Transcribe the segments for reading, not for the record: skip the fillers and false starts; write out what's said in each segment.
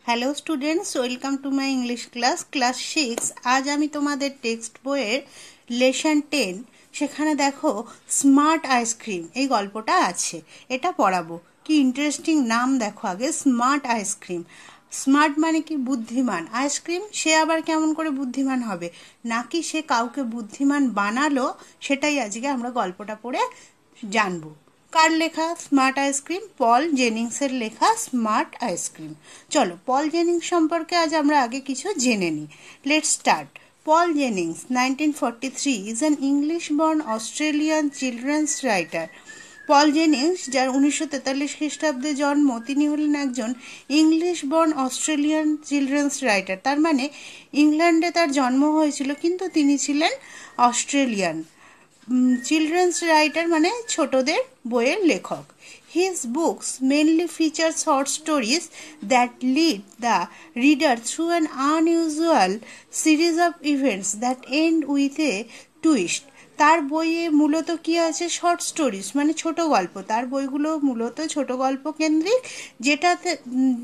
Hello students, welcome to my English class 6। আজ আমি তোমাদের টেক্সট বইয়ের লেসন 10 সেখানে দেখো স্মার্ট আইসক্রিম এই গল্পটা আছে, এটা পড়াবো। কি ইন্টারেস্টিং নাম দেখো আগে, স্মার্ট আইসক্রিম। স্মার্ট মানে কি বুদ্ধিমান, আইসক্রিম সে আবার কেমন করে বুদ্ধিমান হবে, নাকি সে কাউকে বুদ্ধিমান বানালো, সেটাই আজকে আমরা গল্পটা পড়ে জানবো। কার লেখা স্মার্ট আইসক্রিম? পল জেনিংসের লেখা স্মার্ট আইসক্রিম। চলো পল জেনিংস সম্পর্কে আজ আমরা আগে কিছু জেনে নিই। Let's start. Paul Jennings, 1943, is an English-born Australian children's writer. Paul Jennings, যার 1943 খ্রিস্টাব্দে জন্ম, তিনি হলেন একজন English born Australian children's writer. তার মানে ইংল্যান্ডে তার জন্ম হয়েছিল, কিন্তু তিনি ছিলেন অস্ট্রেলিয়ান। চিলড্রেন্স রাইটার মানে ছোটদের বইয়ের লেখক। His books mainly feature short stories that lead the reader through an unusual series of events that end with a twist. তার বইয়ে মূলত কি আছে? শর্ট স্টোরিজ মানে ছোট গল্প। তার বইগুলো মূলত ছোট গল্প কেন্দ্রিক, যেটাতে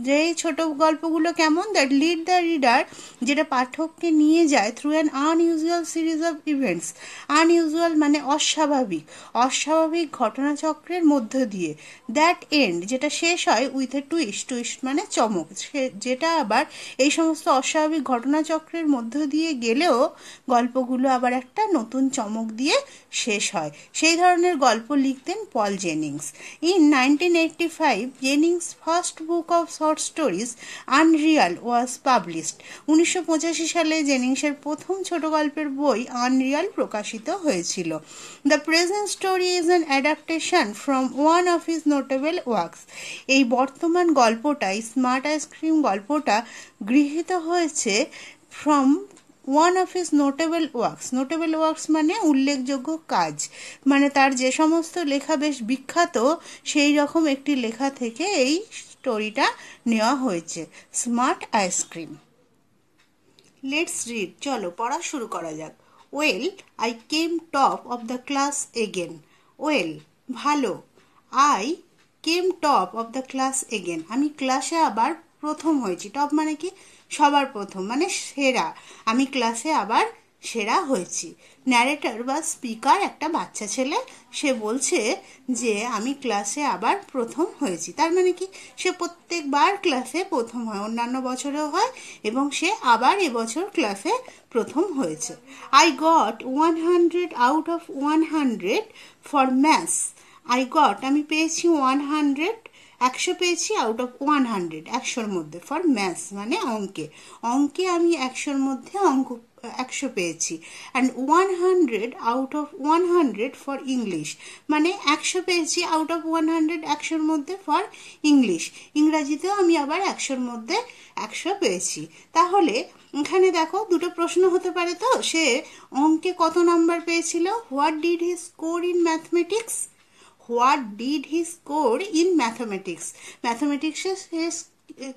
যেই ছোট গল্পগুলো কেমন, দ্যাট লিড দ্য রিডার, যেটা পাঠককে নিয়ে যায় through an unusual series of events. Unusual মানে অস্বাভাবিক, অস্বাভাবিক ঘটনাচক্রের মধ্য দিয়ে। দ্যাট এন্ড যেটা শেষ হয় উইথ এ টুইস্ট, টুইস্ট মানে চমক, যেটা আবার এই সমস্ত অস্বাভাবিক ঘটনাচক্রের মধ্য দিয়ে গেলেও গল্পগুলো আবার একটা নতুন চমক দিয়ে শেষ হয়। সেই ধরনের গল্প লিখতেন Paul Jennings. In 1985 Jennings first book of short stories unreal was published. 1985 সালে জেনিংসের প্রথম ছোট গল্পের বই আনরিয়াল প্রকাশিত হয়েছিল। The present story is an adaptation from one of his notable works. এই বর্তমান গল্পটাই, স্মার্ট আইসক্রিম গল্পটা, গৃহীত হয়েছে from one of his notable works. Notable works মানে উল্লেখযোগ্য কাজ, মানে তার যে সমস্ত লেখা বেশ বিখ্যাত, সেই রকম একটি লেখা থেকে এই স্টোরিটা নেওয়া হয়েছে, স্মার্ট আইসক্রিম। লেটস রিড, চলো পড়া শুরু করা যাক। Well, I came top of the class again. Well ভালো, I came top of the class again, আমি ক্লাসে আবার প্রথম হয়েছি। টপ মানে কি? সবার প্রথম মানে সেরা। আমি ক্লাসে আবার সেরা হয়েছি। ন্যারেটর বা স্পিকার একটা বাচ্চা ছেলে, সে বলছে যে আমি ক্লাসে আবার প্রথম হয়েছি। তার মানে কি? সে প্রত্যেকবার ক্লাসে প্রথম হয়, অন্যান্য বছরেও হয়, এবং সে আবার এবছর ক্লাসে প্রথম হয়েছে। I got 100 out of 100 for maths. I got আমি পেয়েছি 100, 100 পেয়েছি, আউট অফ 100 100-র মধ্যে, ফর ম্যাথস মানে অঙ্কে। অঙ্কে আমি 100-র মধ্যে 100 পেয়েছি। And 100 out of 100 for English মানে 100 পেয়েছি আউট অফ 100, 100-র মধ্যে ফর ইংলিশ। ইংরাজিতেও আমি আবার 100-র মধ্যে 100 পেয়েছি। তাহলে এখানে দেখো দুটো প্রশ্ন হতে পারে। তো সে অঙ্কে কত নাম্বার পেয়েছিল? What did he score in mathematics? What did he score in mathematics? ম্যাথমেটিক্সে সে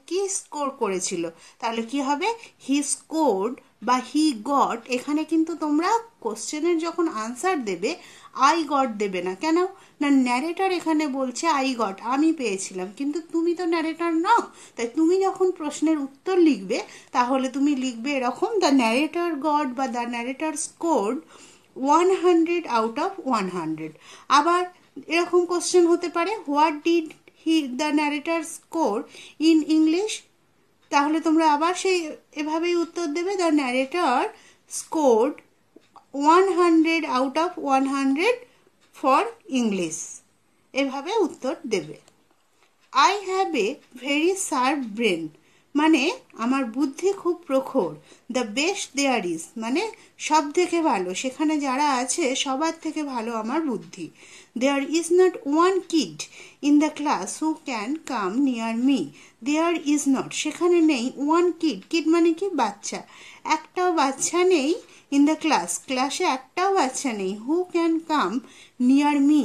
কি স্কোর করেছিল? তাহলে কি হবে? হি স্কোর্ড বা হি গট। এখানে কিন্তু তোমরা কোশ্চেনের যখন আনসার দেবে আই গট দেবে না। কেন না? ন্যারেটর এখানে বলছে আই গট, আমি পেয়েছিলাম, কিন্তু তুমি তো ন্যারেটর নও। তাই তুমি যখন প্রশ্নের উত্তর লিখবে তাহলে তুমি লিখবে এরকম, দ্য ন্যারেটর গট বা the narrator scored 100 out of 100। আবার এরকম কোশ্চেন হতে পারে, what did the narrator score in English? তাহলে তোমরা আবার সেই এভাবেই উত্তর দেবে, the narrator scored 100 out of 100 for English, এভাবে উত্তর দেবে। I have a very sharp brain মানে আমার বুদ্ধি খুব প্রখর। দ্য বেস্ট দেয়ার ইজ মানে সব থেকে ভালো, সেখানে যারা আছে সবার থেকে ভালো আমার বুদ্ধি। There is not one kid in the class who can come near me. There is not সেখানে নেই, ওয়ান কিড, কিড মানে কি? বাচ্চা। একটাও বাচ্চা নেই ইন দ্য ক্লাস, ক্লাসে একটাও বাচ্চা নেই, who can come near me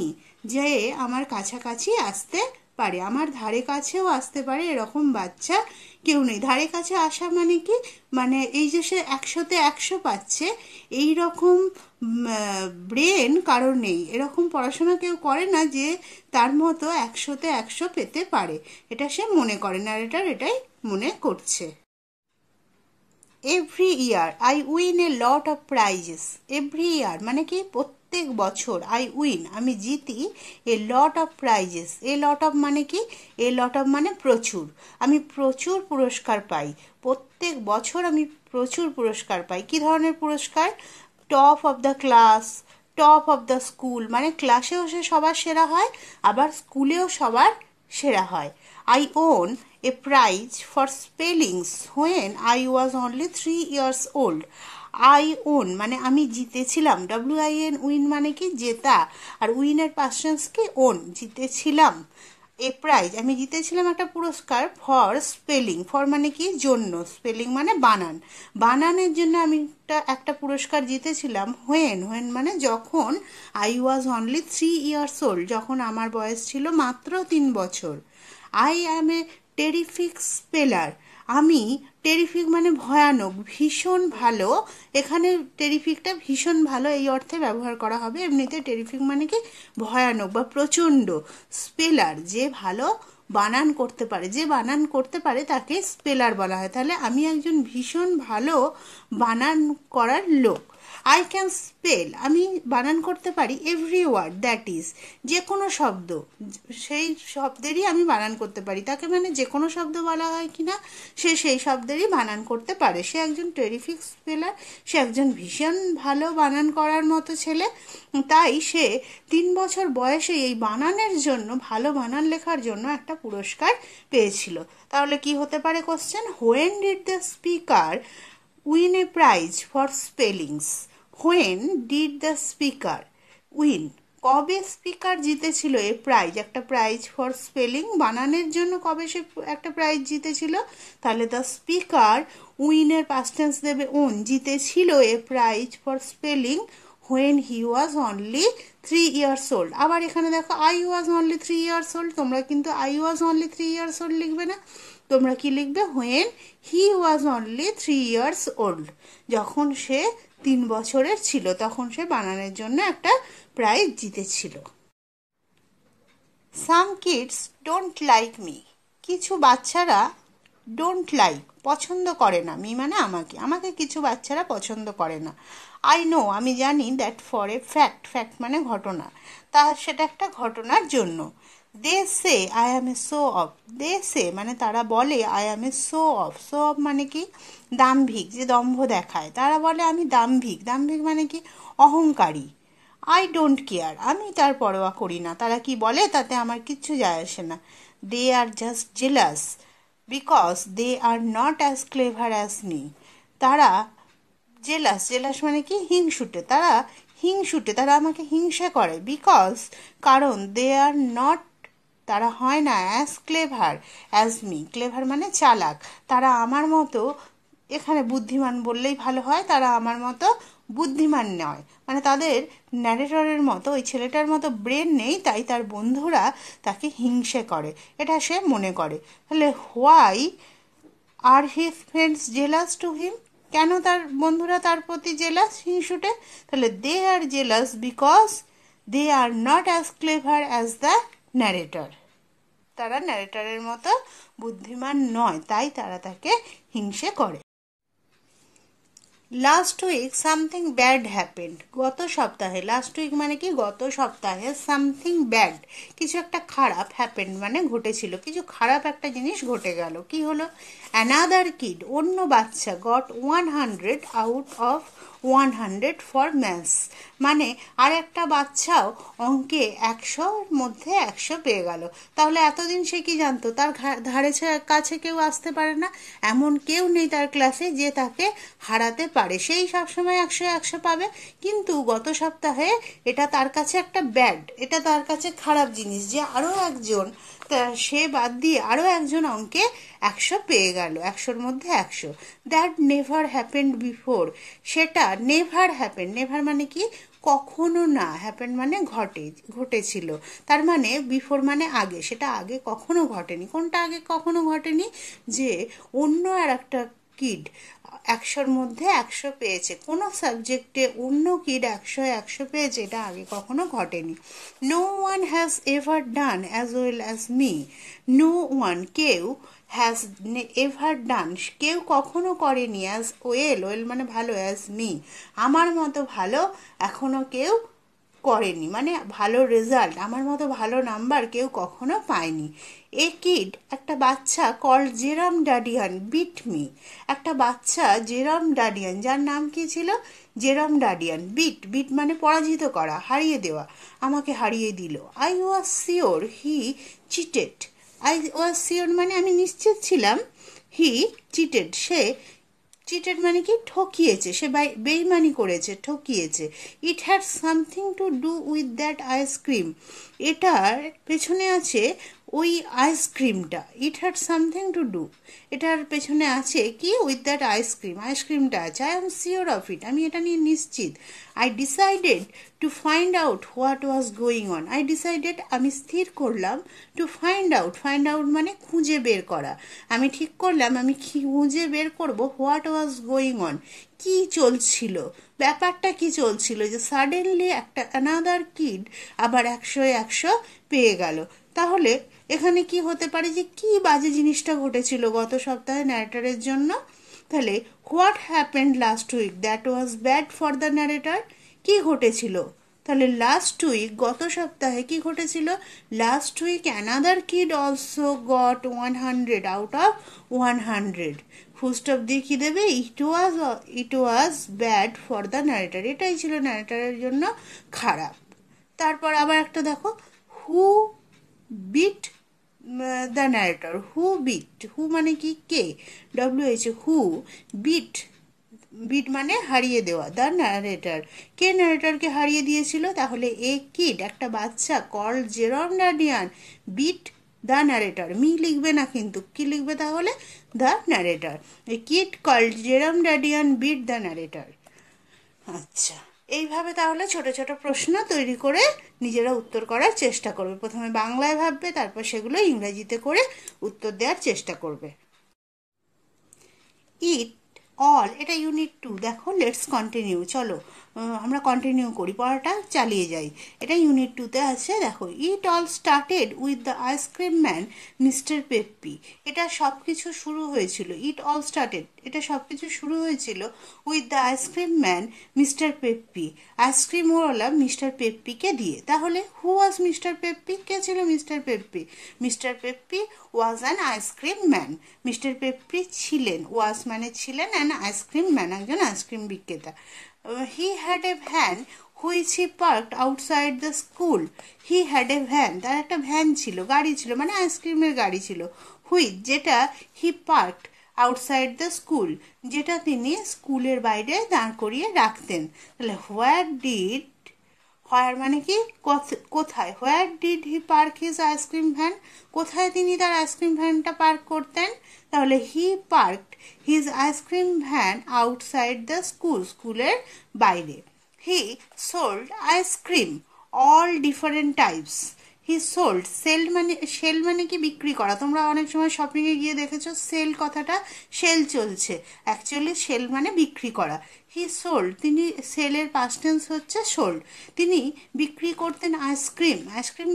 যে আমার কাছাকাছি আসতে পারে, আমার ধারে কাছেও আসতে পারে, এরকম বাচ্চা কেউ নেই। ধারে কাছে আসা মানে কি, মানে এই যে সে 100-তে 100 পাচ্ছে, এই রকম ব্রেন কারোর নেই। এরকম পড়াশোনা কেউ করে না যে তার মতো 100-তে 100 পেতে পারে, এটা সে মনে করে, ন্যারেটর এটাই মনে করছে। Every year I win a lot of prizes. Every year মানে কি, প্রত্যেক বছর, আই উইন আমি জিতি, a lot of prizes. A lot of মানে কি, এ লট অফ মানে প্রচুর, আমি প্রচুর পুরস্কার পাই। প্রত্যেক বছর আমি প্রচুর পুরস্কার পাই। কি ধরনের পুরস্কার? Top of the class, top of the school মানে ক্লাসেও সে সবার সেরা হয়, আবার স্কুলেও সবার সেরা হয়। I won a prize for spellings when I was only 3 years old. I won মানে আমি জিতেছিলাম, WIN, উইন মানে কি জেতা, আর উইনের পাস্ট টেন্স কি ওন, জিতেছিলাম। এ প্রাইজ আমি জিতেছিলাম একটা পুরস্কার, ফর স্পেলিং, ফর মানে কি জন্য, স্পেলিং মানে বানান, বানানের জন্য আমি একটা পুরস্কার জিতেছিলাম। হোয়েন, হোয়েন মানে যখন, I was only 3 years old, যখন আমার বয়স ছিল মাত্র 3 বছর। আই অ্যাম এ টেরিফিক স্পেলার, আমি, টেরিফিক মানে ভয়ানক, ভীষণ ভালো, এখানে টেরিফিকটা ভীষণ ভালো এই অর্থে ব্যবহার করা হবে। এমনিতে টেরিফিক মানে কি ভয়ানক বা প্রচণ্ড, স্পেলার যে ভালো বানান করতে পারে, যে বানান করতে পারে তাকে স্পেলার বলা হয়। তাহলে আমি একজন ভীষণ ভালো বানান করার লোক। আই ক্যান স্পেল আমি বানান করতে পারি এভরি ওয়ার্ড, দ্যাট ইজ যে কোনো শব্দ, সেই শব্দেরই আমি বানান করতে পারি। তাকে মানে যে কোনো শব্দ বলা হয় কিনা, সে সেই শব্দেরই বানান করতে পারে, সে একজন টেরিফিক স্পেলার, সে একজন ভীষণ ভালো বানান করার মতো ছেলে। তাই সে 3 বছর বয়সে এই বানানের জন্য, ভালো বানান লেখার জন্য একটা পুরস্কার পেয়েছিল। তাহলে কি হতে পারে question? When did the speaker win a prize for spellings? When did the speaker win, কবে স্পিকার জিতেছিল এ প্রাইজ, একটা প্রাইজ ফর স্পেলিং, বানানের জন্য কবে সে একটা প্রাইজ জিতেছিল? তাহলে দ্য স্পিকার, উইনের পাস্ট টেন্স দেবে ওন, জিতেছিল a prize for spelling when he was only 3 years old। আবার এখানে দেখো I was only 3 years old, তোমরা কিন্তু I was only 3 years old লিখবে না, তোমরা কি লিখবে? When he was only 3 years old, যখন সে 3 বছরের ছিল তখন সে বানানের জন্য একটা প্রাইজ জিতেছিল। সাম কিডস ডোন্ট লাইক মি, কিছু বাচ্চারা ডোন্ট লাইক পছন্দ করে না, মি মানে আমাকে, আমাকে কিছু বাচ্চারা পছন্দ করে না। আই নো আমি জানি, that for a fact, fact মানে ঘটনা, তা সেটা একটা ঘটনার জন্য। They say I am a show off, they say মানে তারা বলে, I am a show off, show off মানে কি দাম্ভিক, যে দম্ভ দেখায়, তারা বলে আমি দাম্ভিক, দাম্ভিক মানে কি অহংকারী। আই ডোন্ট কেয়ার আমি তার পরোয়া করি না, তারা কি বলে তাতে আমার কিচ্ছু যায় আসে না। They are just jealous because they are not as clever as me, তারা জেলাস, জেলাস মানে কি হিংসুটে, তারা হিংসুটে, তারা আমাকে হিংসা করে, বিকজ কারণ, দে আর নট তারা হয় না, as clever as me, clever মানে চালাক, তারা আমার মতো, এখানে বুদ্ধিমান বললেই ভালো হয়, তারা আমার মতো বুদ্ধিমান নয়, মানে তাদের ন্যারেটরের মতো, ওই ছেলেটার মতো ব্রেন নেই, তাই তার বন্ধুরা তাকে হিংসে করে, এটা সে মনে করে। তাহলে why are his friends jealous to him, কেন তার বন্ধুরা তার প্রতি জেলাস, হিংসুটে? তাহলে they are jealous because they are not as clever as the narrator, তারা ন্যারেটরের মতো বুদ্ধিমান নয়, তাই তারা তাকে হিংসে করে। Last week something bad happened, গত সপ্তাহে, লাস্ট উইক মানে কি গত সপ্তাহে, সামথিং ব্যাড কিছু একটা খারাপ, হ্যাপেন্ড মানে ঘটেছিল, কিছু খারাপ একটা জিনিস ঘটে গেল। কি হলো? অ্যানাদার কিড অন্য বাচ্চা, goat 100 out of 100 for maths, মানে আর একটা বাচ্চাও অঙ্কে 100-র মধ্যে 100 পেয়ে গেল। তাহলে এতদিন সে কি জানতো? তার ধারে কাছে কেউ আসতে পারে না, এমন কেউ নেই তার ক্লাসে যে তাকে হারাতে পারে, সেই সবসময় 100-100 পাবে। কিন্তু গত সপ্তাহে এটা তার কাছে একটা ব্যাড, এটা তার কাছে খারাপ জিনিস যে আরও একজন, সে বাদ দিয়ে আরও একজন অঙ্কে 100 পেয়ে গেল, 100-র মধ্যে 100। দ্যাট নেভার হ্যাপেন্ড বিফোর, সেটা নেভার হ্যাপেন্ড, নেভার মানে কি কখনো না, হ্যাপেন মানে ঘটেছিল, তার মানে বিফোর মানে আগে, সেটা আগে কখনো ঘটেনি। কোনটা আগে কখনো ঘটেনি? যে অন্য আর একটা কিড 100-র মধ্যে 100 পেয়েছে, কোনো সাবজেক্টে অন্য কিড 100 পেয়েছে, এটা আগে কখনো ঘটেনি। No one has ever done as well as me. No one, কেউ, হ্যাজ এভার ডান, কেউ কখনো করেনি, অ্যাজ ওয়েল মানে ভালো, অ্যাজ মি আমার মতো ভালো এখনো কেউ করেনি, মানে ভালো রেজাল্ট, আমার মতো ভালো নাম্বার কেউ কখনো পায়নি। এ কিড, একটা বাচ্চা, কল জেরাম ডাডিয়ান বিট মি, একটা বাচ্চা জেরাম ডাডিয়ান, যার নাম কি ছিল? জেরাম ডাডিয়ান, বিট মানে পরাজিত করা, হারিয়ে দেওয়া, আমাকে হারিয়ে দিল। I was sure he cheated. I was sure মানে আমি নিশ্চিত ছিলাম, হি চিটেড, সে, চিটেড মানে কি? ঠকিয়েছে, সে বেইমানি করেছে, ঠকিয়েছে। It had something to do with that ice cream, এটার পেছনে আছে ওই আইসক্রিমটা। It had something to do, এটার পেছনে আছে কি? উইথ দ্যাট আইসক্রিমটা আছে। I am sure of it, আমি এটা নিয়ে নিশ্চিত। I decided to find out what was going on. আমি স্থির করলাম, টু ফাইন্ড আউট মানে খুঁজে বের করা। আমি ঠিক করলাম, আমি খুঁজে বের করব হোয়াট ওয়াজ গোয়িং অন, কি চলছিল, ব্যাপারটা কি চলছিল, যে সাডেনলি একটা অ্যানাদার কিড আবার 100 পেয়ে গেল। তাহলে এখানে কি হতে পারে, যে কি বাজে জিনিসটা ঘটেছিল গত সপ্তাহে ন্যারেটরের জন্য? তাহলে what happened last week that was bad for the narrator, কি ঘটেছিল? তাহলে লাস্ট উইক, গত সপ্তাহে কি ঘটেছিল? Last week another kid also got 100 out of 100। Full stop দিয়ে কি দেবে? It was bad for the narrator, এটাই ছিল ন্যারেটরের জন্য খারাপ। তারপর আবার একটা দেখো, who beat the narrator, who মানে কি? কে, WH, হু বিট মানে হারিয়ে দেওয়া, দ্য ন্যারেটর, কে ন্যারেটরকে হারিয়ে দিয়েছিল? তাহলে এ কিড, একটা বাচ্চা, called Jerome Dadian beat the narrator, me লিখবে না কিন্তু, কি লিখবে তাহলে? The narrator. A kid called Jerome Dadian beat the narrator. আচ্ছা, এইভাবে তাহলে ছোট ছোট প্রশ্ন তৈরি করে নিজেরা উত্তর করার চেষ্টা করবে। প্রথমে বাংলায় ভাববে, তারপর সেগুলো ইংরেজিতে করে উত্তর দেওয়ার চেষ্টা করবে। ইট অল, এটা ইউনিট 2। দেখো, লেটস কন্টিনিউ, চলো আমরা কন্টিনিউ করি, পড়াটা চালিয়ে যাই। এটা ইউনিট 2-তে আছে। দেখো, it all started with the ice cream man mister Peppi. এটা সব কিছু শুরু হয়েছিল, ইট অল স্টার্টেড, এটা সব কিছু শুরু হয়েছিল with the ice cream man mister Peppi, আইসক্রিমওয়ালা মিস্টার পেপ্পিকে দিয়ে। তাহলে হু ওয়াজ মিস্টার পেপ্পি, কে ছিল mister Peppi? Mister Peppi was an ice cream man, mister Peppi ছিলেন, ওয়াজ মানে ছিলেন, অ্যান আইসক্রিম ম্যান, একজন আইসক্রিম বিক্রেতা। He had a van which he parked outside the school. He had a van, তার একটা van ছিল, গাড়ি ছিল, মানে আইসক্রিমের গাড়ি ছিল। হুইচ, যেটা, হি পার্কড আউটসাইড দ্য স্কুল, যেটা তিনি স্কুলের বাইরে দাঁড় করিয়ে রাখতেন। তাহলে হোয়ার মানে কি? কোথায়? Where did he park his ice cream van, কোথায় তিনি তার আইসক্রিম ভ্যানটা পার্ক করতেন? তাহলে he parked his ice cream van outside the school, স্কুলের বাইরে। He sold ice cream all different types. He sold, sell মানে কি? বিক্রি করা। তোমরা অনেক সময় শপিংয়ে গিয়ে দেখেছো সেল কথাটা, সেল চলছে, অ্যাকচুয়ালি সেল মানে বিক্রি করা। হি সোল্ড, তিনি, সেলের পাস্ট টেন্স হচ্ছে সোল্ড, তিনি বিক্রি করতেন আইসক্রিম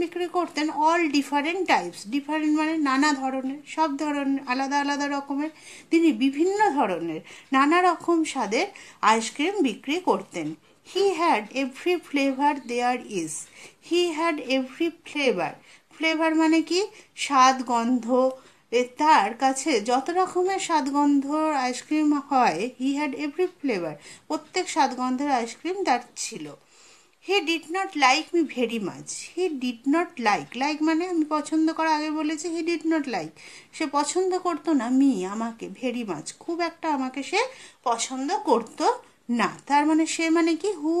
বিক্রি করতেন অল ডিফারেন্ট টাইপস, ডিফারেন্ট মানে নানা ধরনের, সব ধরনের, আলাদা আলাদা রকমের, তিনি বিভিন্ন ধরনের নানা রকম স্বাদের আইসক্রিম বিক্রি করতেন। He had every flavour there is. He had every flavour মানে কি? স্বাদ, গন্ধ, তার কাছে যত রকমের স্বাদগন্ধ আইসক্রিম হয়, হি হ্যাড এভরি ফ্লেভার, প্রত্যেক স্বাদগন্ধের আইসক্রিম তার ছিল। হি did not like me very much. He did not like মানে আমি পছন্দ করা, আগে বলেছি। হি ডিড নট লাইক, সে পছন্দ করতো না, আমাকে, ভেরি মাচ, খুব একটা আমাকে সে পছন্দ করতো না। তার মানে সে মানে কি? Who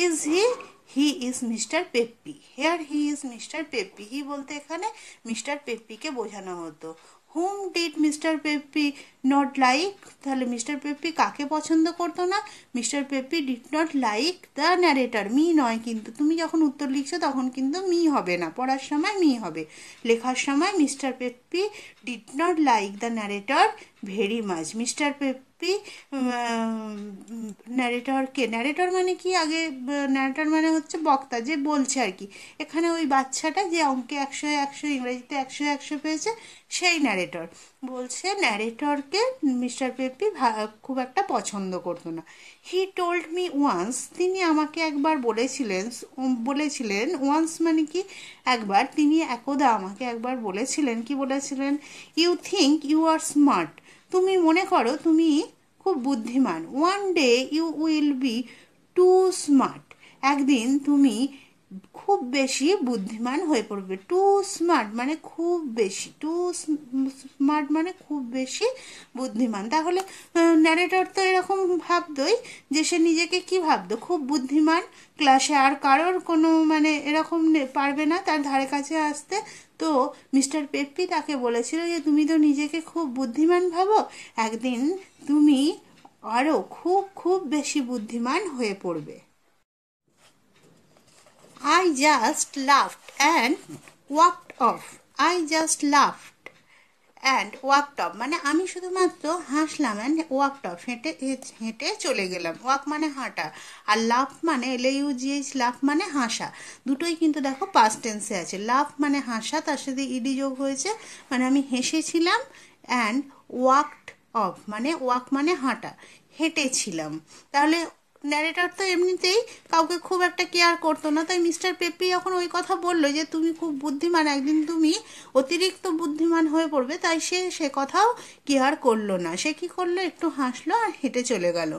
is he? He is mister Peppi. Here he is mister Peppi, he বলতে এখানে মিস্টার পেপ্পিকে বোঝানো হতো। Whom did mister Peppi not like, তাহলে মিস্টার পেপি কাকে পছন্দ করতো না? Mister Peppi did not like the narrator, me নয় কিন্তু, তুমি যখন উত্তর লিখছো তখন কিন্তু মি হবে না, পড়ার সময় মি হবে, লেখার সময় mister Peppi did not like the narrator very much. Mister পেপি ন্যারেটরকে, ন্যারেটর মানে কি, আগে ন্যারেটর মানে হচ্ছে বক্তা, যে বলছে আর কি, এখানে ওই বাচ্চাটা যে অঙ্কে 100 ইংরেজিতে 100 পেয়েছে সেই ন্যারেটর বলছে ন্যারেটরকে মিস্টার পেপি খুব একটা পছন্দ করতো না। হি টোল্ড মি ওয়ান্স, তিনি আমাকে একবার বলেছিলেন ওয়ান্স মানে কি একবার, তিনি একদা আমাকে একবার বলেছিলেন, কি বলেছিলেন? You think you are smart, তুমি মনে করো তুমি খুব বুদ্ধিমান। One day you will be too smart, একদিন তুমি খুব বেশি বুদ্ধিমান হয়ে পড়বে। টু স্মার্ট মানে খুব বেশি, টু স্মার্ট মানে খুব বেশি বুদ্ধিমান। তাহলে ন্যারেটর তো এরকম ভাবতোই যে সে নিজেকে কি ভাবতো, খুব বুদ্ধিমান, ক্লাসে আর কারোর কোনো মানে এরকম পারবে না তার ধারে কাছে আসতে। তো মিস্টার পেপ্পি তাকে বলেছিল যে তুমি তো নিজেকে খুব বুদ্ধিমান ভাবো, একদিন তুমি আরও খুব খুব বেশি বুদ্ধিমান হয়ে পড়বে। I just laughed and walked off. I just laughed and walked off মানে আমি শুধুমাত্র হাসলাম and walked off, হেঁটে হেঁটে চলে গেলাম। ওয়াক মানে হাঁটা, আর লাফ মানে LAUGH, লাফ মানে হাসা, দুটোই কিন্তু দেখো পাস্ট টেন্সে আছে। লাফ মানে হাসা, তার সাথে ইডি যোগ হয়েছে, মানে আমি হেসেছিলাম। অ্যান্ড ওয়াকড অফ মানে ওয়াক মানে হাঁটা, হেঁটেছিলাম। তাহলে ন্যারেটর তো এমনিতেই কাউকে খুব একটা কেয়ার করতো না, তাই মিস্টার পেপি যখন ওই কথা বললো যে তুমি খুব বুদ্ধিমান, একদিন তুমি অতিরিক্ত বুদ্ধিমান হয়ে পড়বে, তাই সে কথাও কেয়ার করলো না। সে কি করলো, একটু হাসলো আর হেঁটে চলে গেল।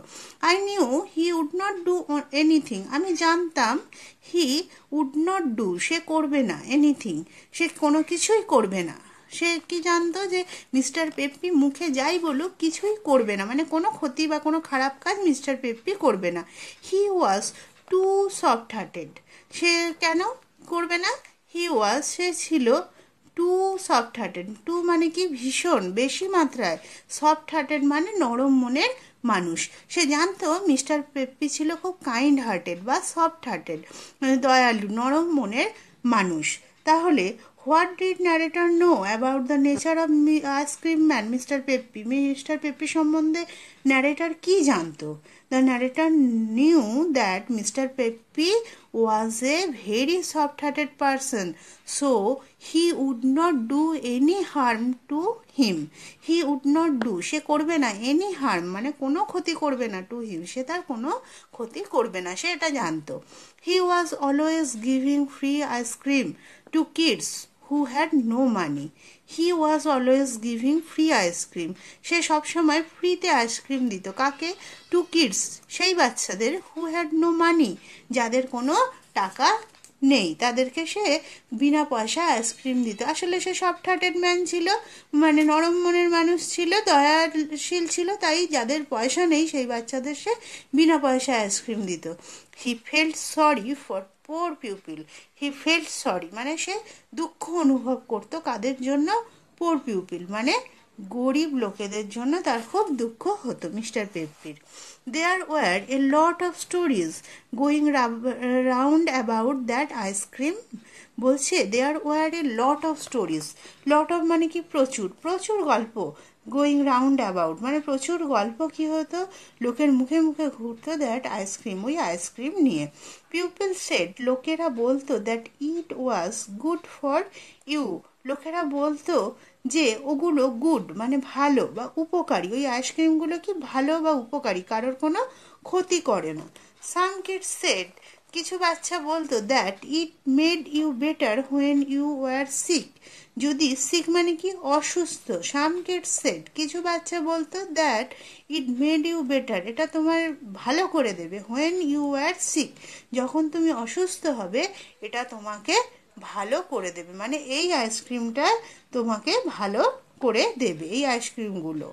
I knew he would not do anything, আমি জানতাম হি উড নট ডু সে করবে না, এনিথিং সে কোনো কিছুই করবে না। সে কি জানতো যে মিস্টার পেপ্পি মুখে যাই বলুক কিছুই করবে না, মানে কোনো ক্ষতি বা কোনো খারাপ কাজ মিস্টার পেপ্পি করবে না। হি ওয়াজ টু সফট হার্টেড, সে কেন করবে না? সে ছিল টু সফট হার্টেড, টু মানে কি ভীষণ বেশি মাত্রায়, সফট হার্টেড মানে নরম মনের মানুষ। সে জানতো মিস্টার পেপ্পি ছিল খুব কাইন্ড হার্টেড বা সফট হার্টেড, মানে দয়ালু নরম মনের মানুষ। তাহলে what did narrator know about the nature of ice cream man mister Peppi, mister Peppi সম্বন্ধে ন্যারেটর কি জানতো? The narrator knew that mister Peppi was a very soft hearted person, so he would not do any harm to him. He would not do সে করবে না, any harm মানে কোনো ক্ষতি করবে না, টু হিম সে তার কোনো ক্ষতি করবে না, সে এটা জানতো। He was always giving free ice cream to kids who had no money. He was always giving free ice cream, সে সবসময় ফ্রিতে আইসক্রিম দিত, কাকে? টু কিডস সেই বাচ্চাদের, হু হ্যাড নো মানি যাদের কোনো টাকা নেই, তাদেরকে সে বিনা পয়সায় আইসক্রিম দিত। আসলে সে সফট হার্টেড ম্যান ছিল, মানে নরম মনের মানুষ ছিল, দয়াশীল ছিল, তাই যাদের পয়সা নেই সেই বাচ্চাদের সে বিনা পয়সায় আইসক্রিম দিত। He felt sorry for poor pupil, he felt sorry মানে সে দুঃখ অনুভব করতো, কাদের জন্য? পোর পিউপিল মানে গরিব লোকেদের জন্য তার খুব দুঃখ হতো মিস্টার পেপ্পির। There were a lot of stories going round about that ice cream, বলছে there were a lot of stories, lot of মানে কি প্রচুর, প্রচুর গল্প, গোয়িং রাউন্ড অ্যাবাউট মানে প্রচুর গল্প কি হতো, লোকের মুখে মুখে ঘুরতো দ্যাট আইসক্রিম, ওই আইসক্রিম নিয়ে। পিপল সেড লোকেরা বলতো that it was good for you, লোকেরা বলতো যে ওগুলো গুড মানে ভালো বা উপকারী, ওই আইসক্রিমগুলো কি ভালো বা উপকারী, কারোর কোনো ক্ষতি করে না। সাম কিডস সেড কিছু বাচ্চা বলতো that it made you better when you were sick, যদি সিক মানে কি অসুস্থ। সাম কিডস সেড কিছু বাচ্চা বলতো that it made you better এটা তোমার ভালো করে দেবে, হোয়েন ইউ ওয়ার সিক যখন তুমি অসুস্থ হবে এটা তোমাকে ভালো করে দেবে, মানে এই আইসক্রিমটা তোমাকে ভালো করে দেবে এই আইসক্রিমগুলো।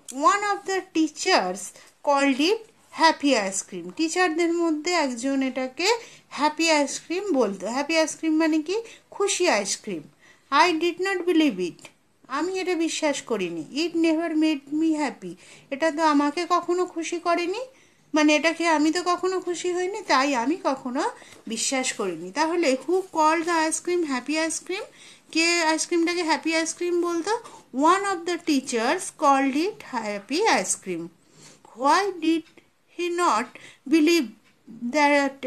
One of the teachers called it happy ice cream, টিচারদের মধ্যে একজন এটাকে হ্যাপি আইসক্রিম বলতো। হ্যাপি আইসক্রিম মানে কি খুশি ice cream. I did not believe it, আমি এটা বিশ্বাস করিনি। It never made me happy, এটা তো আমাকে কখনো খুশি করেনি, মানে এটাকে আমি তো কখনো খুশি হইনি, তাই আমি কখনো বিশ্বাস করিনি। তাহলে who call the ice cream happy ice cream, কে আইসক্রিমটাকে হ্যাপি আইসক্রিম বলতো? One of the teachers called it happy ice cream. Why did he not believe that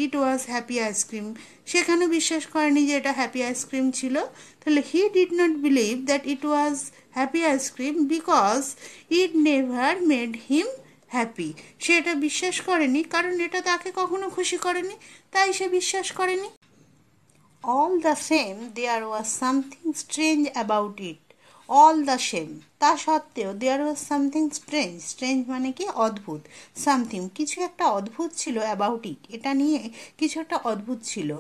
it was happy ice cream? সেখানে বিশ্বাস করেনি যে এটা হ্যাপি আইসক্রিম ছিল। তাহলে he did not believe that it was happy ice cream because it never made him happy. সে এটা বিশ্বাস করেনি কারণ এটা তাকে কখনো খুশি করেনি, তাই সে বিশ্বাস করেনি। All the same there was something strange about it. All the same, তা সত্ত্বেও there was something strange, strange মানে কি অদ্ভুত, সামথিং কিছু একটা অদ্ভুত ছিল, অ্যাবাউট ইট এটা নিয়ে কিছু একটা অদ্ভুত ছিল।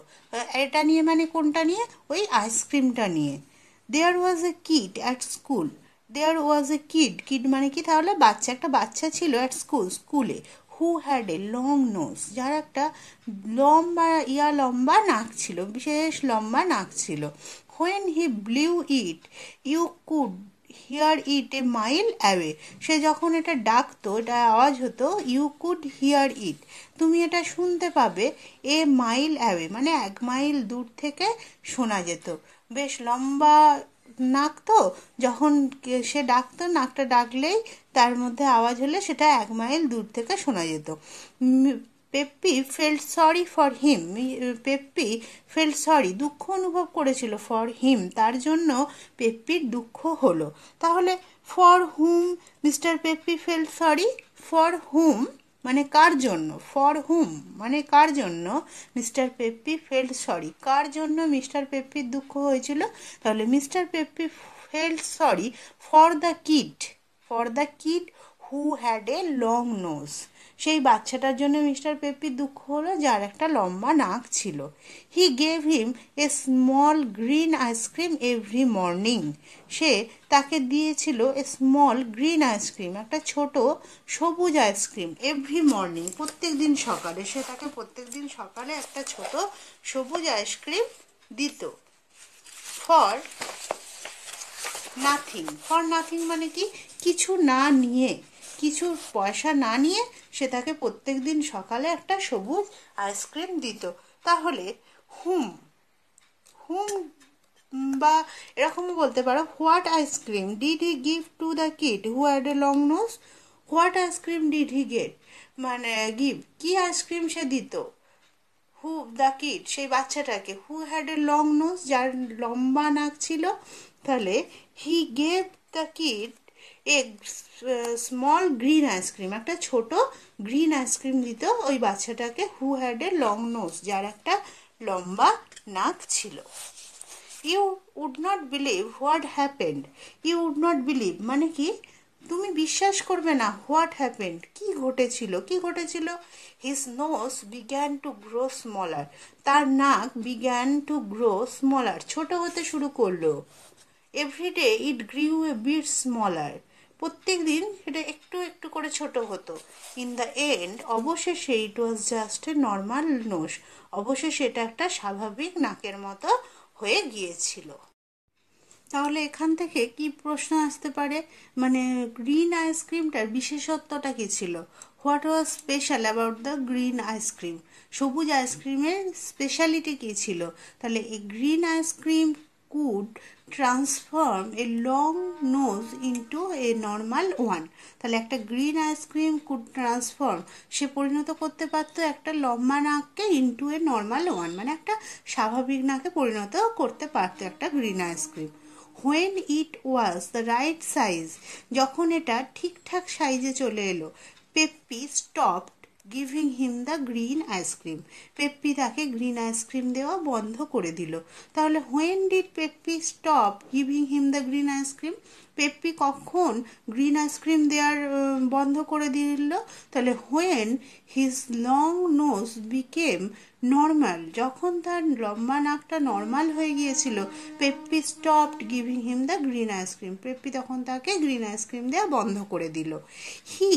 এটা নিয়ে মানে কোনটা নিয়ে? ওই আইসক্রিমটা নিয়ে। There was a kid at school. There was a kid, kid মানে কি তাহলে বাচ্চা, একটা বাচ্চা ছিল at school, school. Who had a long nose, যার একটা লম্বা নাক ছিল, বিশেষ লম্বা নাক ছিল। When he blew it you could hear it a mile away, সে যখন এটা ডাকতো, এটা আওয়াজ হতো, ইউ কুড হিয়ার ইট, তুমি এটা শুনতে পাবে, এ মাইল অ্যাওয়ে মানে 1 মাইল দূর থেকে শোনা যেত। বেশ লম্বা নাক তো, যখন সে ডাকতো, নাকটা ডাকলেই তার মধ্যে আওয়াজ হলে সেটা 1 মাইল দূর থেকে শোনা যেত। Peppy felt sorry for him, Peppy felt sorry দুঃখ অনুভব করেছিল, ফর হিম তার জন্য পেপ্পির দুঃখ হলো। তাহলে for whom Mister Peppy felt sorry, for whom মানে কার জন্য, ফর হুম মানে কার জন্য মিস্টার পেপ্পি ফেল্ট সরি, কার জন্য মিস্টার পেপ্পির দুঃখ হয়েছিল? তাহলে Mister Peppy felt sorry for the kid, for the kid who had a long nose, সেই বাচ্চাটার জন্য মিস্টার পেপ্পির দুঃখ হলো যার একটা লম্বা নাক ছিল। He gave him a small green ice cream every morning, সে তাকে দিয়েছিল এ স্মল গ্রিন আইসক্রিম, একটা ছোট সবুজ আইসক্রিম, এভরি মর্নিং প্রত্যেক দিন সকালে, সে তাকে প্রত্যেক দিন সকালে একটা ছোট সবুজ আইসক্রিম দিত। ফর নাথিং, ফর নাথিং মানে কি কিছু না নিয়ে, কিছু পয়সা না নিয়ে সে তাকে প্রত্যেক দিন সকালে একটা সবুজ আইসক্রিম দিত। তাহলে হুম, হুম বা এরকমও বলতে পারো, what ice cream did he give to the kid who had a long nose, what ice cream did he get মানে গিভ, কি আইসক্রিম সে দিত? হু দ্য কিড সেই বাচ্চাটাকে, who had a long nose যার লম্বা নাক ছিল। তাহলে he gave the kid a small green ice cream, একটা ছোট গ্রিন আইসক্রিম দিত ওই বাচ্চাটাকে, who had a long nose যার একটা লম্বা নাক ছিল। You would not believe what happened, you would not believe মানে কি তুমি বিশ্বাস করবে না, হোয়াট হ্যাপেন্ড কি ঘটেছিল, কি ঘটেছিল? His nose began to grow smaller, তার নাক বিগ্যান টু গ্রো স্মলার ছোট হতে শুরু করলো। Every day it grew a bit smaller, প্রত্যেক দিন সেটা একটু একটু করে ছোট হতো। ইন দ্য এন্ড অবশেষে it was just a normal nose, অবশেষে এটা একটা স্বাভাবিক নাকের মতো হয়ে গিয়েছিল। তাহলে এখান থেকে কি প্রশ্ন আসতে পারে, মানে গ্রিন আইসক্রিমটার বিশেষত্বটা কি ছিল? What was special about the green ice cream, সবুজ আইসক্রিমের স্পেশালিটি কী ছিল? তাহলে এই green ice cream could transform a long nose into a normal one, তাহলে একটা গ্রিন আইসক্রিম কুড ট্রান্সফর্ম সে পরিণত করতে পারতো একটা লম্বা নাককে ইন্টু এ নর্মাল ওয়ান, মানে একটা স্বাভাবিক নাকে পরিণত করতে পারতো একটা green ice cream. When it was the right size, যখন এটা ঠিকঠাক সাইজে চলে এলো, Peppi stopped giving him the green ice cream, Peppy তাকে গ্রিন আইসক্রিম দেওয়া বন্ধ করে দিল। তাহলে when did Peppy stop giving him the green ice cream, Peppy কখন গ্রিন আইসক্রিম দেওয়ার বন্ধ করে দিল? তাহলে when his long nose became normal, যখন তার লম্বা নাকটা নর্মাল হয়ে গিয়েছিল, Peppy stopped giving him the green ice cream, Peppy তখন তাকে গ্রিন আইসক্রিম দেওয়া বন্ধ করে দিল। He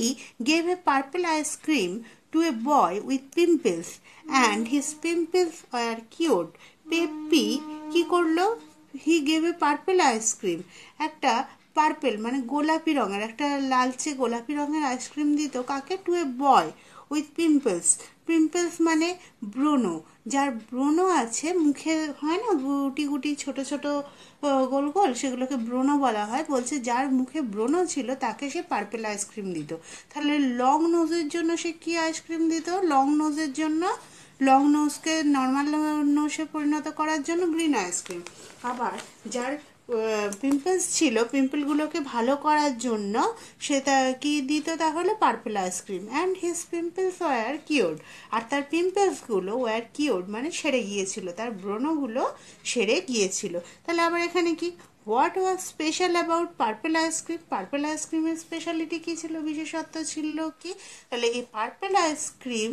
gave a purple ice cream to a boy with pimples and his pimples were cured, Peppy কি করলো? He gave a purple ice cream, একটা purple মানে গোলাপি রঙের, একটা লালচে গোলাপি রঙের আইসক্রিম দিত কাকে? To a boy with pimples. Pimples মানে ব্রণ, যার ব্রণ আছে মুখে, হয় না গুটি গুটি ছোট ছোট গোল গোল, সেগুলোকে ব্রণ বলা হয়। বলছে যার মুখে ব্রণ ছিল তাকে সে পার্পেল আইসক্রিম দিত। তাহলে লং নোজের জন্য সে কি আইসক্রিম দিত? লং নোজের জন্য, লং নোজকে নর্মাল নোজে পরিণত করার জন্য গ্রিন আইসক্রিম। আবার যার পিম্পলস ছিল, পিম্পলগুলোকে ভালো করার জন্য সে তা কি দিত? তাহলে purple ice cream. And his pimples were cured, আর তার পিম্পলসগুলো ওয়ার কিওর্ড মানে সেরে গিয়েছিল, তার ব্রণগুলো সেরে গিয়েছিল। তাহলে আবার এখানে কি, what was special about purple ice cream? Purple আইসক্রিমের স্পেশালিটি কী ছিল, বিশেষত্ব ছিল কি? তাহলে এই পার্পল আইসক্রিম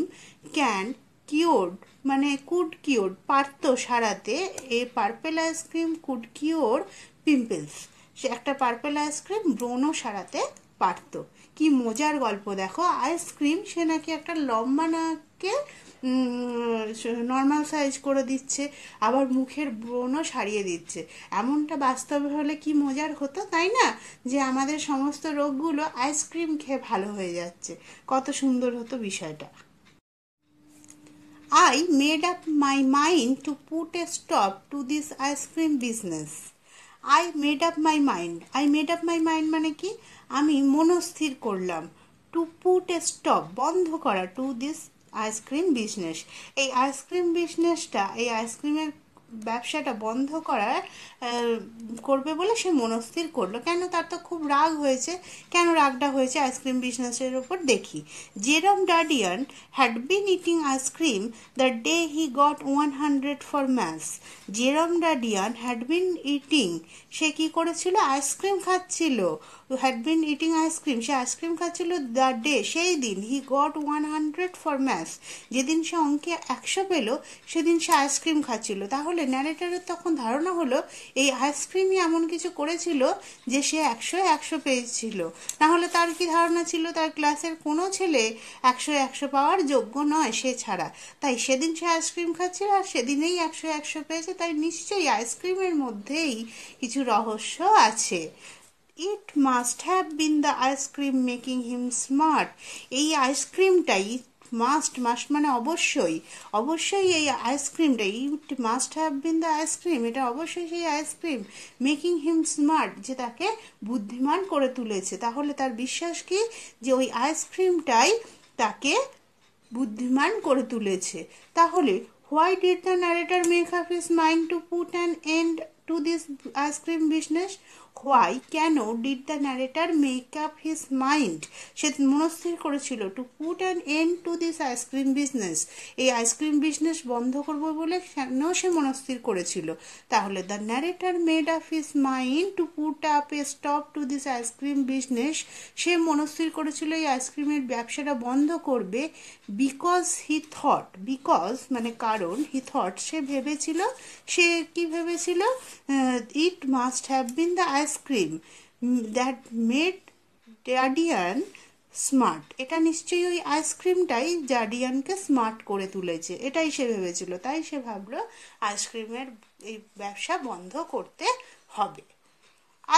ক্যান কিওর্ড মানে কুড কিওর্ড, পারতো সারাতে, এই purple ice cream could cure pimples, সে একটা পার্পল আইসক্রিম ব্রণ সারাতে পারতো। কি মজার গল্প দেখো, আইসক্রিম সে নাকি একটা লম্বা নাকে নর্মাল সাইজ করে দিচ্ছে, আবার মুখের ব্রণও সারিয়ে দিচ্ছে। এমনটা বাস্তবে হলে কি মজার হতো, তাই না? যে আমাদের সমস্ত রোগগুলো আইসক্রিম খেয়ে ভালো হয়ে যাচ্ছে, কত সুন্দর হতো বিষয়টা। I made up my mind to put a stop to this ice cream business. I made up my mind. I made up my mind মানে কি? আমি মনস্থির করলাম। To put a stop, বন্ধ করা, to this আইসক্রিম বিজনেস। এই ice cream বিজনেসটা, এই আইসক্রিমের ব্যবসাটা বন্ধ করার করবে বলে সে মনস্থির করলো। কেন? তার তো খুব রাগ হয়েছে। কেন রাগটা হয়েছে আইসক্রিম বিজনেসের উপর দেখি। Jerome Dadian had been eating ice cream the day he got 100 for maths. Jerome Dadian had been eating, সে কি করেছিল? আইসক্রিম খাচ্ছিল। হ্যাড বিন ইটিং আইসক্রিম, সে আইসক্রিম খাচ্ছিল দ্য ডে, সেই দিন, হি গট 100 ফর ম্যাথস, যেদিন সে অঙ্কে 100 পেল সেদিন সে আইসক্রিম খাচ্ছিল। তাহলে ন্যারেটরের তখন ধারণা হলো এই আইসক্রিমই এমন কিছু করেছিল যে সে 100 পেয়েছিল। নাহলে তার কি ধারণা ছিল? তার ক্লাসের কোনো ছেলে 100 পাওয়ার যোগ্য নয় সে ছাড়া। তাই সেদিন সে আইসক্রিম খাচ্ছিল আর সেদিনেই 100 পেয়েছে। তাই নিশ্চয়ই আইসক্রিমের মধ্যেই কিছু রহস্য আছে। It must have been the ice cream making him smart. এই আইসক্রিমটাই, মাস্ট মানে অবশ্যই, অবশ্যই এই আইসক্রিমটা, it must have been the ice cream, এটা অবশ্যই সেই আইসক্রিম মেকিং হিম স্মার্ট, যে তাকে বুদ্ধিমান করে তুলেছে। তাহলে তার বিশ্বাস কি? যে ওই আইসক্রিমটাই তাকে বুদ্ধিমান করে তুলেছে। তাহলে why did the narrator make up his mind to put an end to this ice cream business? Why, কেন? Did the narrator make up his mind, সে মনস্থির করেছিল to put an end to this ice cream business, এই ice cream business বন্ধ করবো বলে কেন সে মনস্থির করেছিল? তাহলে the narrator made up his mind to put up a stop to this ice cream business, সে মনস্থির করেছিল এই আইসক্রিমের ব্যবসাটা বন্ধ করবে। বিকজ হি থট, বিকজ মানে কারণ, হি থট সে ভেবেছিল, সে কি ভেবেছিল? It must have been the ice cream that made ডাডিয়ান smart, এটা নিশ্চয়ই ওই আইসক্রিমটাই জাডিয়ানকে স্মার্ট করে তুলেছে, এটাই সে ভেবেছিল। তাই সে ভাবলো আইসক্রিমের এই ব্যবসা বন্ধ করতে হবে।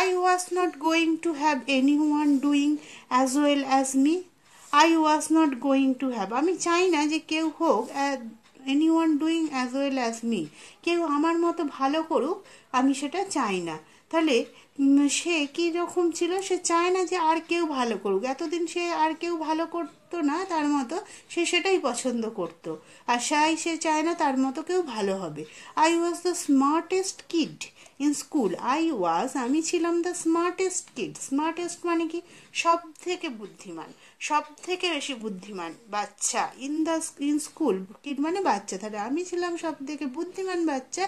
I was not going to have anyone doing as well as me. I was not going to have, আমি চাই না যে কেউ হোক anyone doing as well as me, কেউ আমার মতো ভালো করুক, আমি সেটা চাই না। তাহলে সে কী রকম ছিল? সে চায় না যে আর কেউ ভালো করুক। এতদিন সে আর কেউ ভালো করতো না তার মতো, সে সেটাই পছন্দ করতো, আর সে চায় না তার মতো কেউ ভালো হবে। I was the smartest kid in school. আমি ছিলাম দ্য স্মার্টেস্ট কিড। স্মার্টেস্ট মানে কি? সব থেকে বুদ্ধিমান, সব থেকে বেশি বুদ্ধিমান বাচ্চা। ইন স্কুল, কিড মানে বাচ্চা, তাহলে আমি ছিলাম সব থেকে বুদ্ধিমান বাচ্চা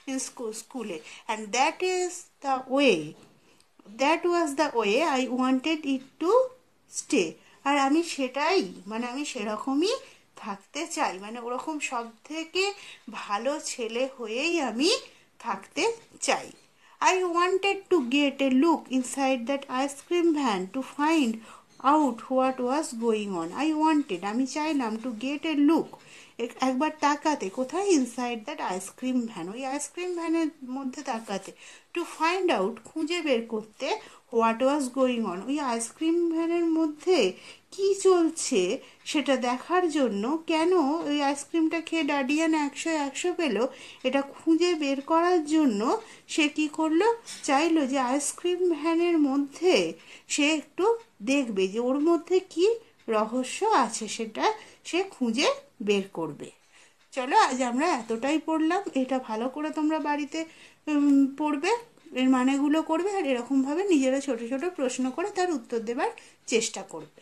ইন স্কুলে। And that was the way I wanted it to stay. আর আমি সেটাই, মানে আমি সেরকমই থাকতে চাই, মানে ওরকম সব থেকে ভালো ছেলে হয়েই আমি থাকতে চাই। I wanted to get a look inside that ice cream van to find out what was going on. I wanted, আমি চাইলাম to get a look, একবার তাকাতে, কোথায়? ইনসাইড দ্যাট আইসক্রিম ভ্যান, ওই আইসক্রিম ভ্যানের মধ্যে তাকাতে। টু ফাইন্ড আউট, খুঁজে বের করতে, হোয়াট ওয়াজ গোয়িং অন, ওই আইসক্রিম ভ্যানের মধ্যে কি চলছে সেটা দেখার জন্য। কেন ওই আইসক্রিমটা খেয়ে ডাডিয়ান 100 পেল, এটা খুঁজে বের করার জন্য সে কি করলো, চাইলো যে আইসক্রিম ভ্যানের মধ্যে সে একটু দেখবে যে ওর মধ্যে কি রহস্য আছে, সেটা সে খুঁজে বের করবে। চলো আজ আমরা এতটাই পড়লাম। এটা ভালো করে তোমরা বাড়িতে পড়বে, এর মানেগুলো করবে, আর এরকমভাবে নিজেরা ছোট ছোট প্রশ্ন করে তার উত্তর দেবার চেষ্টা করবে।